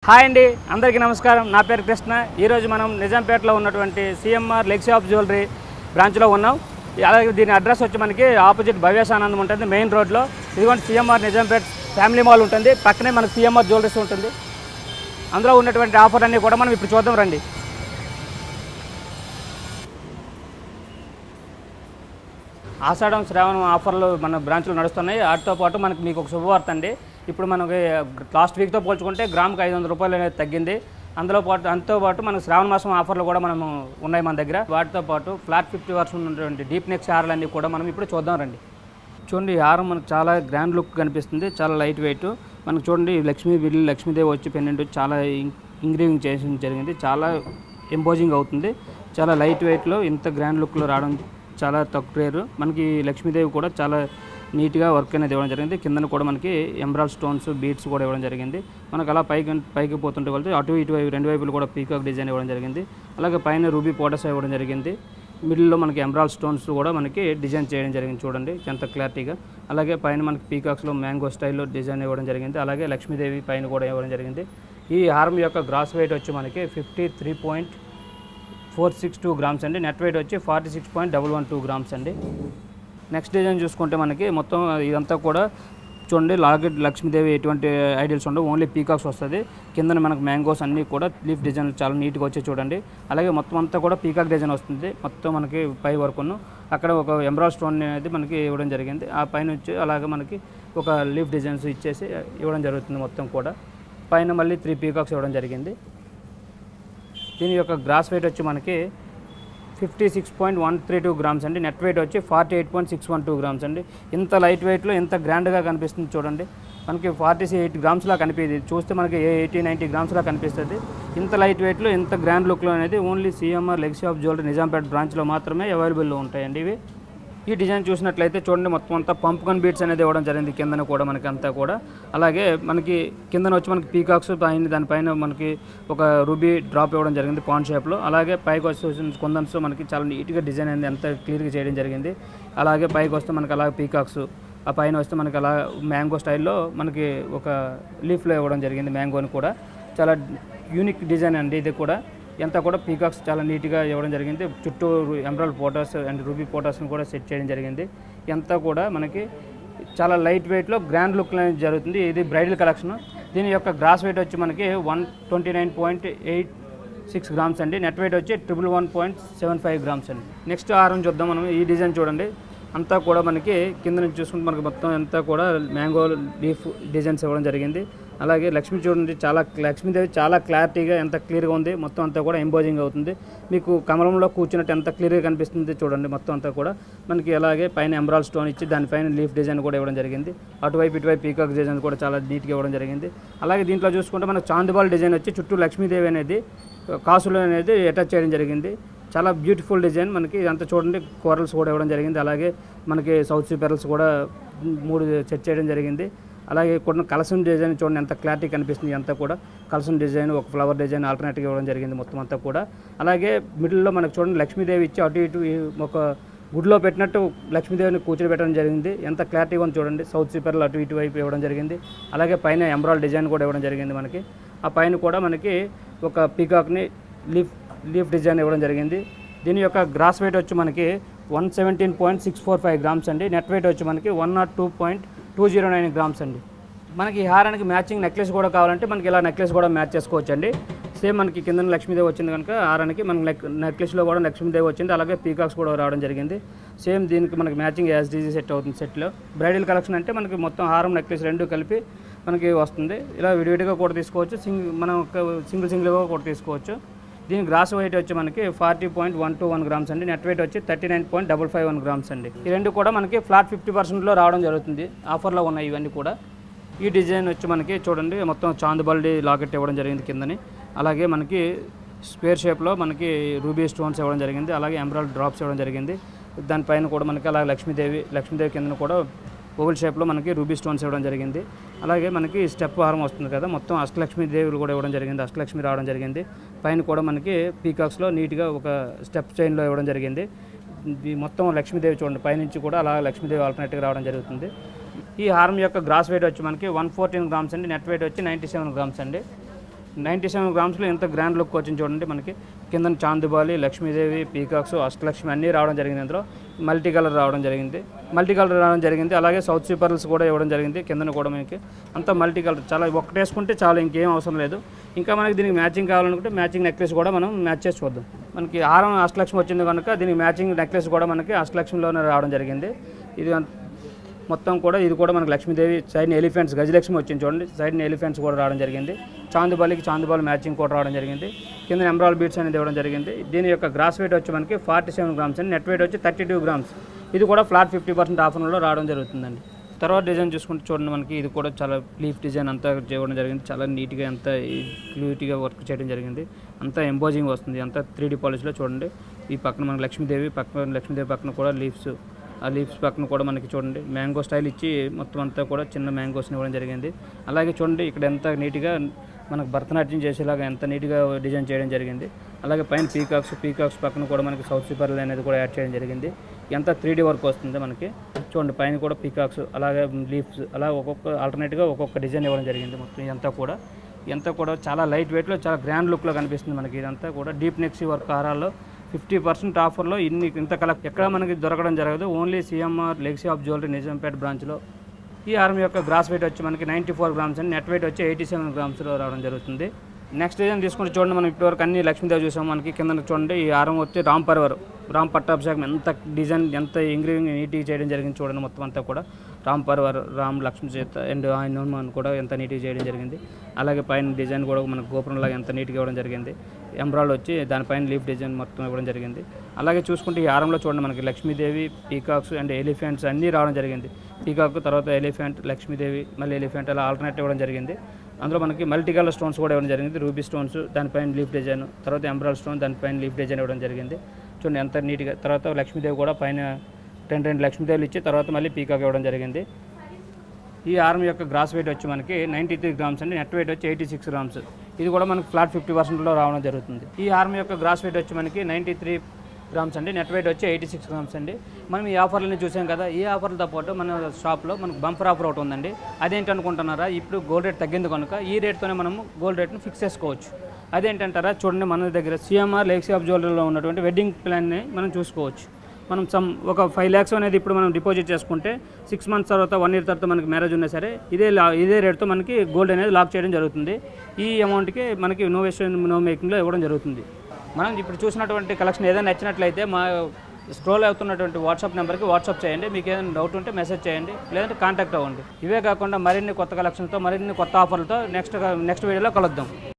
Hi అండి, అందరికీ నమస్కారం. నా పేరు కృష్ణ. ఈరోజు మనం నిజాంపేటలో ఉన్నటువంటి సిఎంఆర్ లెగ్స్ ఆఫ్ జ్యువెలరీ బ్రాంచ్లో ఉన్నాం. అలాగే దీని అడ్రస్ వచ్చి మనకి ఆపోజిట్ భవ్యాసానందం ఉంటుంది, మెయిన్ రోడ్లో. ఇదిగోండి సిఎంఆర్ నిజాంపేట ఫ్యామిలీ మాల్ ఉంటుంది, పక్కనే మనకి సిఎంఆర్ జ్యువెలరీస్ ఉంటుంది. అందులో ఉన్నటువంటి ఆఫర్లన్నీ కూడా మనం ఇప్పుడు చూద్దాం రండి. ఆషాఢం శ్రావణం ఆఫర్లు మన బ్రాంచ్లో నడుస్తున్నాయి. వాటితో పాటు మనకి మీకు ఒక శుభవార్త అండి. ఇప్పుడు మనకి లాస్ట్ వీక్తో పోల్చుకుంటే గ్రాముకి 500 రూపాయలు అనేది తగ్గింది. అంతో పాటు మనకు శ్రావణ మాసం ఆఫర్లు కూడా మనము ఉన్నాయి మన దగ్గర. వాటితో పాటు ఫ్లాట్ 50% ఉన్నటువంటి డీప్ నెక్ హారాలన్నీ కూడా మనం ఇప్పుడు చూద్దాం రండి. చూడండి, ఈ హారం మనకు చాలా గ్రాండ్ లుక్ కనిపిస్తుంది, చాలా లైట్ వెయిట్. మనకు చూడండి లక్ష్మీదేవి వచ్చి పెండెంట్ చాలా ఇంగ్రీవింగ్ చేసిన జరిగింది, చాలా ఎంపోజింగ్ అవుతుంది. చాలా లైట్ వెయిట్లో ఇంత గ్రాండ్ లుక్లో రావడం చాలా తక్కువ రేరు. మనకి లక్ష్మీదేవి కూడా చాలా నీట్గా వర్క్ అనేది ఇవ్వడం జరిగింది. కిందన కూడా మనకి ఎంబ్రాయిడ్ స్టోన్స్, బీడ్స్ కూడా ఇవ్వడం జరిగింది. మనకు అలా పైకి పోతుంటే వెళ్తే అటు ఇటు రెండు వైపులు కూడా పీకాక్ డిజైన్ ఇవ్వడం జరిగింది. అలాగే పైన రూబీ పోటస్ ఇవ్వడం జరిగింది. మిడిల్లో మనకి ఎంబ్రాయిడ్ స్టోన్స్ కూడా మనకి డిజైన్ చేయడం జరిగింది, చూడండి ఎంత క్లారిటీగా. అలాగే పైన మనకి పీకాక్స్లో మ్యాంగో స్టైల్లో డిజైన్ ఇవ్వడం జరిగింది. అలాగే లక్ష్మీదేవి పైన కూడా ఇవ్వడం జరిగింది. ఈ హారం యొక్క గ్రాస్ వెయిట్ వచ్చి మనకి 53.462 గ్రామ్స్ అండి. నెట్ వెయిట్ వచ్చి 46.112 గ్రామ్స్ అండి. నెక్స్ట్ డిజైన్ చూసుకుంటే మనకి మొత్తం ఇదంతా కూడా చూడండి, లాకెట్ లక్ష్మీదేవి ఎటువంటి ఐడియల్స్ ఉండవు, ఓన్లీ పీకాక్స్ వస్తుంది. కింద మనకు మ్యాంగోస్ అన్నీ కూడా లీఫ్ డిజైన్ చాలా నీట్గా వచ్చి చూడండి. అలాగే మొత్తం అంతా కూడా పీకాక్ డిజైన్ వస్తుంది మొత్తం మనకి పై వరకును. అక్కడ ఒక ఎంబ్రాయిడ్ స్టోన్ అనేది మనకి ఇవ్వడం జరిగింది. ఆ పైన వచ్చి అలాగే మనకి ఒక లీఫ్ డిజైన్స్ ఇచ్చేసి ఇవ్వడం జరుగుతుంది. మొత్తం కూడా పైన మళ్ళీ 3 పీకాక్స్ ఇవ్వడం జరిగింది. దీని యొక్క గ్రాస్ వెయిట్ వచ్చి మనకి 56.132 గ్రామ్స్ అండి. నెట్ వెయిట్ వచ్చి 48.612 గ్రామ్స్ అండి. ఇంత లైట్ వెయిట్లో ఇంత గ్రాండ్గా కనిపిస్తుంది చూడండి. మనకి 48 గ్రామ్స్లా కనిపిది, చూస్తే మనకి 80-90 గ్రామ్స్లా కనిపిస్తుంది. ఇంత లైట్ వెయిట్లో ఇంత గ్రాండ్ లుక్లో అనేది only CMR legs of jewellery Nizampet బ్రాంచ్లో మాత్రమే అవైలబుల్లో ఉంటాయండి ఇవి. ఈ డిజైన్ చూసినట్లయితే చూడండి, మొత్తం అంతా పంప్కన్ బీడ్స్ అనేది ఇవ్వడం జరిగింది కిందన కూడా మనకి అంతా కూడా. అలాగే మనకి కిందన వచ్చి మనకి పీకాక్స్ దానిపైన మనకి ఒక రూబీ డ్రాప్ ఇవ్వడం జరిగింది పాన్ షేప్లో. అలాగే పైకి వస్తే కొందన్స్ మనకి చాలా నీట్గా డిజైన్ అనేది ఎంత క్లియర్గా చేయడం జరిగింది. అలాగే పైకి వస్తే మనకి అలాగే పీకాక్స్, ఆ పైన వస్తే మనకి అలా మ్యాంగో స్టైల్లో మనకి ఒక లీఫ్లో ఇవ్వడం జరిగింది. మ్యాంగోని కూడా చాలా యూనిక్ డిజైన్ అండి ఇది కూడా. ఎంత కూడా పీకాక్స్ చాలా నీట్గా ఇవ్వడం జరిగింది. చుట్టూ ఎంబ్రాయిడ్ పోటాస్ అండ్ రూబీ పోటాస్ని కూడా సెట్ చేయడం జరిగింది. ఎంత కూడా మనకి చాలా లైట్ వెయిట్లో గ్రాండ్ లుక్ అనేది జరుగుతుంది. ఇది బ్రైడల్ కలెక్షన్. దీని యొక్క గ్రాస్ వెయిట్ వచ్చి మనకి 129.86 గ్రామ్స్ అండి. నెట్ వెయిట్ వచ్చి 111.75 గ్రామ్స్ అండి. నెక్స్ట్ హారం చూద్దాం మనం. ఈ డిజైన్ చూడండి, అంతా కూడా మనకి కింద నుంచి చూసుకుంటే మనకి మొత్తం అంతా కూడా మ్యాంగో లీఫ్ డిజైన్స్ ఇవ్వడం జరిగింది. అలాగే లక్ష్మీదేవి చాలా క్లారిటీగా ఎంత క్లియర్గా ఉంది. మొత్తం అంతా కూడా ఎంబోజింగ్ అవుతుంది. మీకు కమలంలో కూర్చున్నట్టు ఎంత క్లియర్గా కనిపిస్తుంది చూడండి. మొత్తం అంతా కూడా మనకి అలాగే పైన ఎంబ్రాయిడ్ స్టోన్ ఇచ్చి దానిపైన లీఫ్ డిజైన్ కూడా ఇవ్వడం జరిగింది. అటువైపు ఇటువైపు పీకాక్ డిజైన్ కూడా చాలా నీట్గా ఇవ్వడం జరిగింది. అలాగే దీంట్లో చూసుకుంటే మనకు చాందిబాల్ డిజైన్ వచ్చి చుట్టూ లక్ష్మీదేవి అనేది కాసులు అనేది అటాచ్ చేయడం జరిగింది. చాలా బ్యూటిఫుల్ డిజైన్. మనకి ఇదంతా చూడండి, కోరల్స్ కూడా ఇవ్వడం జరిగింది. అలాగే మనకి సౌత్ సీ పెరల్స్ కూడా 3 సెట్ చేయడం జరిగింది. అలాగే కొన్ని కలసం డిజైన్ చూడండి ఎంత క్లారిటీ కనిపిస్తుంది. అంతా కూడా కలసం డిజైన్, ఒక ఫ్లవర్ డిజైన్ ఆల్టర్నేట్గా ఇవ్వడం జరిగింది మొత్తం అంతా కూడా. అలాగే మిడిల్లో మనకు చూడండి లక్ష్మీదేవి ఇచ్చి అటు ఇటు ఒక గుడిలో పెట్టినట్టు లక్ష్మీదేవిని కూర్చొని పెట్టడం జరిగింది. ఎంత క్లారిటీగా ఉంది చూడండి. సౌత్ సీ పెరల్ అటు ఇటు వైపు ఇవ్వడం జరిగింది. అలాగే పైన ఎంబ్రాయిడ్ డిజైన్ కూడా ఇవ్వడం జరిగింది మనకి. ఆ పైన కూడా మనకి ఒక పీకాక్ని లీఫ్ డిజైన్ ఇవ్వడం జరిగింది. దీని యొక్క గ్రాస్ వెయిట్ వచ్చి మనకి 117.645 గ్రామ్స్ అండి. నెట్ వెయిట్ వచ్చి మనకి 102.209 గ్రామ్స్ అండి. మనకి ఈ హారానికి మ్యాచింగ్ నెక్లెస్ కూడా కావాలంటే మనకి ఇలా నెక్లెస్ కూడా మ్యాచ్ చేసుకోవచ్చు అండి. సేమ్ మనకి కింద లక్ష్మీదేవి వచ్చింది కనుక హారానికి మనకి నెక్లెస్లో కూడా లక్ష్మీదేవి వచ్చింది. అలాగే పీకాక్స్ కూడా రావడం జరిగింది. సేమ్ దీనికి మనకి మ్యాచింగ్ యాస్డీజీ సెట్ అవుతుంది సెట్లో. బ్రైడల్ కలెక్షన్ అంటే మనకి మొత్తం హారం నెక్లెస్ రెండు కలిపి మనకి వస్తుంది. ఇలా విడివిడిగా కూడా తీసుకోవచ్చు, మనం సింగిల్గా కూడా తీసుకోవచ్చు. దీని గ్రాస్ వెయిట్ వచ్చి మనకి 40.121 గ్రామ్స్ అండి. నెట్ వెయిట్ వచ్చి 39.551 గ్రామ్స్ అండి. ఈ రెండు కూడా మనకి ఫ్లాట్ 50%లో రావడం జరుగుతుంది. ఆఫర్లో ఉన్నాయి ఇవన్నీ కూడా. ఈ డిజైన్ వచ్చి మనకి చూడండి, మొత్తం చాందుబల్డి లాకెట్ ఇవ్వడం జరిగింది కిందని. అలాగే మనకి స్క్వేర్ షేప్లో మనకి రూబీ స్టోన్స్ ఇవ్వడం జరిగింది. అలాగే ఎంబ్రాయిడ్ డ్రాప్స్ ఇవ్వడం జరిగింది. దానిపైన కూడా మనకి అలాగే లక్ష్మీదేవి కింద కూడా ఓవల్ షేప్లో మనకి రూబీ స్టోన్స్ ఇవ్వడం జరిగింది. అలాగే మనకి స్టెప్ హారం వస్తుంది కదా, మొత్తం అష్టలక్ష్మీదేవులు కూడా ఇవ్వడం జరిగింది. అష్టలక్ష్మి రావడం జరిగింది. పైన కూడా మనకి పీకాక్స్లో నీట్గా ఒక స్టెప్ చైన్లో ఇవ్వడం జరిగింది. మొత్తం లక్ష్మీదేవి చూడండి, పైనుంచి కూడా అలా లక్ష్మీదేవి ఆల్టర్నేట్గా రావడం జరుగుతుంది. ఈ హారం యొక్క గ్రాస్ వెయిట్ వచ్చి మనకి 114 గ్రామ్స్ అండి. నెట్ వెయిట్ వచ్చి 97 గ్రామ్స్ అండి. 97 గ్రామ్స్లో ఎంత గ్రాండ్ లుక్ వచ్చింది చూడండి. మనకి కింద చాందుబాలి, లక్ష్మీదేవి, పీకాక్స్, అష్టలక్ష్మి అన్నీ రావడం జరిగింది. అందులో మల్టీ కలర్ రావడం జరిగింది. అలాగే సౌత్ సీ పర్ల్స్ కూడా ఇవ్వడం జరిగింది. కిందన కూడా మనకి అంతా మల్టీ కలర్, చాలా ఒక్కటేసుకుంటే చాలా, ఇంకేం అవసరం లేదు. ఇంకా మనకి దీనికి మ్యాచింగ్ కావాలనుకుంటే మ్యాచింగ్ నెక్లెస్ కూడా మనం మ్యాచ్ చేసి చూద్దాం. మనకి హారం అష్టలక్ష్మి వచ్చింది కనుక దీనికి మ్యాచింగ్ నెక్లెస్ కూడా మనకి అష్టలక్ష్మిలోనే రావడం జరిగింది. ఇది మొత్తం కూడా ఇది కూడా మనకి లక్ష్మీదేవి, సైడ్ని ఎలిఫెంట్స్, గజలక్ష్మి వచ్చింది చూడండి. సైడ్ని ఎలిఫెంట్స్ కూడా రావడం జరిగింది. చాందుబాలి మ్యాచింగ్ కూడా రావడం జరిగింది. కింద ఎమరాల్డ్ బీడ్స్ అనేది ఇవ్వడం జరిగింది. దీని యొక్క గ్రాస్ వెయిట్ వచ్చి మనకి 47 గ్రామ్స్ అండి. నెట్ వెయిట్ వచ్చి 32 గ్రామ్స్. ఇది కూడా ఫ్లాట్ 50% ఆఫర్లో రావడం జరుగుతుందండి. తర్వాత డిజైన్ చూసుకుంటే చూడండి, మనకి ఇది కూడా చాలా లీఫ్ డిజైన్ అంతా చేయడం జరిగింది. చాలా నీట్గా అంతా క్యూట్గా వర్క్ చేయడం జరిగింది. అంతా ఎంబోజింగ్ వస్తుంది, అంతా 3D పాలిష్లో చూడండి. ఈ పక్కన మనకి లక్ష్మీదేవి పక్కన కూడా లీవ్స్, ఆ లీవ్స్ పక్కన కూడా మనకి చూడండి మ్యాంగో స్టైల్ ఇచ్చి మొత్తం అంతా కూడా చిన్న మ్యాంగోస్ని ఇవ్వడం జరిగింది. అలాగే చూడండి ఇక్కడ ఎంత నీట్గా మనకు భరతనాట్యం చేసేలాగా ఎంత నీట్గా డిజైన్ చేయడం జరిగింది. అలాగే పైన పీకాక్స్ పక్కన కూడా మనకి సౌత్ సీ పర్ల్ అనేది కూడా యాడ్ చేయడం జరిగింది. ఎంత 3D వర్క్ వస్తుంది మనకి చూడండి. పైన కూడా పీకాక్స్, అలాగే లీవ్స్, అలా ఒక్కొక్క ఆల్టర్నేట్గా ఒక్కొక్క డిజైన్ ఇవ్వడం జరిగింది. మొత్తం ఇదంతా కూడా చాలా లైట్ వెయిట్లో చాలా గ్రాండ్ లుక్లో కనిపిస్తుంది మనకి. ఇదంతా కూడా డీప్ నెక్సీ వర్క్ హారాల్లో 50% ఆఫర్లో ఇంత కలెక్ట్ ఎక్కడ మనకి దొరకడం జరగదు. Only CMR legacy of jewellery Nizampet బ్రాంచ్లో. ఈ హారం యొక్క గ్రాస్ వెయిట్ వచ్చి మనకి 94 గ్రామ్స్ అండి. నెట్ వెయిట్ వచ్చి 87 గ్రామ్స్లో రావడం జరుగుతుంది. నెక్స్ట్ డిజైన్ తీసుకుంటే చూడండి, మనం ఇప్పటివరకు అన్ని లక్ష్మీదేవి చూసాం. మనకి కింద చూడండి ఈ హారం వచ్చి రామ్ పట్టాభిషేకం ఎంత డిజైన్, ఎంత ఇంగ్రీవింగ్ నీట్గా చేయడం జరిగింది చూడండి. మొత్తం అంతా కూడా రామ్ లక్ష్మీ చేత అండ్ హనుమాన్ కూడా ఎంత నీట్గా చేయడం జరిగింది. అలాగే పైన డిజైన్ కూడా మనకు గోపురంలాగా ఎంత నీట్గా ఇవ్వడం జరిగింది. ఎంబ్రాయిడ్ వచ్చి దానిపైన లీఫ్ డిజైన్ మొత్తం ఇవ్వడం జరిగింది. అలాగే చూసుకుంటే ఈ హారంలో చూడండి మనకి లక్ష్మీదేవి, పీకాక్స్ అండ్ ఎలిఫెంట్స్ అన్నీ రావడం జరిగింది. పీకాక్ తర్వాత ఎలిఫెంట్, లక్ష్మీదేవి, మళ్ళీ ఎలిఫెంట్, అలా ఆల్టర్నేట్ ఇవ్వడం జరిగింది. అందులో మనకి మల్టీ కలర్ స్టోన్స్ కూడా ఇవ్వడం జరిగింది. రూబీ స్టోన్స్, దానిపైన లీఫ్ డిజైన్, తర్వాత ఎంబ్రాయిడ్ స్టోన్, దానిపైన లీఫ్ డిజైన్ ఇవ్వడం జరిగింది. చూడండి ఎంత నీట్గా. తర్వాత లక్ష్మీదేవి కూడా పైన 2 లక్ష్మీదేవులు ఇచ్చి తర్వాత మళ్ళీ పీకాక్ ఇవ్వడం జరిగింది. ఈ హారం యొక్క గ్రాస్ వెయిట్ వచ్చి మనకి 93 గ్రామ్స్ అండి. నెట్ వెయిట్ వచ్చి 86 గ్రామ్స్. ఇది కూడా మనకి ఫ్లాట్ 50%లో రావడం జరుగుతుంది. ఈ హారం యొక్క గ్రాస్ వెయిట్ వచ్చి మనకి 93 గ్రామ్స్ అండి. నెట్ వెయిట్ వచ్చి 86 గ్రామ్స్ అండి. మనం ఈ ఆఫర్లని చూసాం కదా, ఈ ఆఫర్లతో పాటు మన షాప్లో మనకు బంపర్ ఆఫర్ ఒకటి ఉందండి. అదేంటి అనుకుంటున్నారా, ఇప్పుడు గోల్డ్ రేట్ తగ్గింది కనుక ఈ రేట్తోనే మనము గోల్డ్ రేట్ను ఫిక్స్ చేసుకోవచ్చు. అదేంటంటారా, చూడండి మన దగ్గర సిఎంఆర్ లెగసీ ఆఫ్ జ్యువెలరీలో ఉన్నటువంటి వెడ్డింగ్ ప్లాన్ని మనం చూసుకోవచ్చు. మనం ఒక 5 lakhs అనేది ఇప్పుడు మనం డిపాజిట్ చేసుకుంటే 6 months తర్వాత 1 year తర్వాత మనకి మ్యారేజ్ ఉన్నా సరే ఇదే రేట్తో మనకి గోల్డ్ అనేది లాక్ చేయడం జరుగుతుంది. ఈ అమౌంట్కి మనకి నో మేకింగ్లో ఇవ్వడం జరుగుతుంది. మనం ఇప్పుడు చూసినటువంటి కలెక్షన్ ఏదైనా నచ్చినట్లయితే మా స్క్రోల్ అవుతున్నటువంటి వాట్సాప్ నెంబర్కి వాట్సాప్ చేయండి. మీకు ఏదైనా డౌట్ ఉంటే మెసేజ్ చేయండి, లేదంటే కాంటాక్ట్ అవ్వండి. ఇవే కాకుండా మరిన్ని కొత్త కలెక్షన్తో, మరిన్ని కొత్త ఆఫర్లతో నెక్స్ట్ వీడియోలో కలుద్దాం.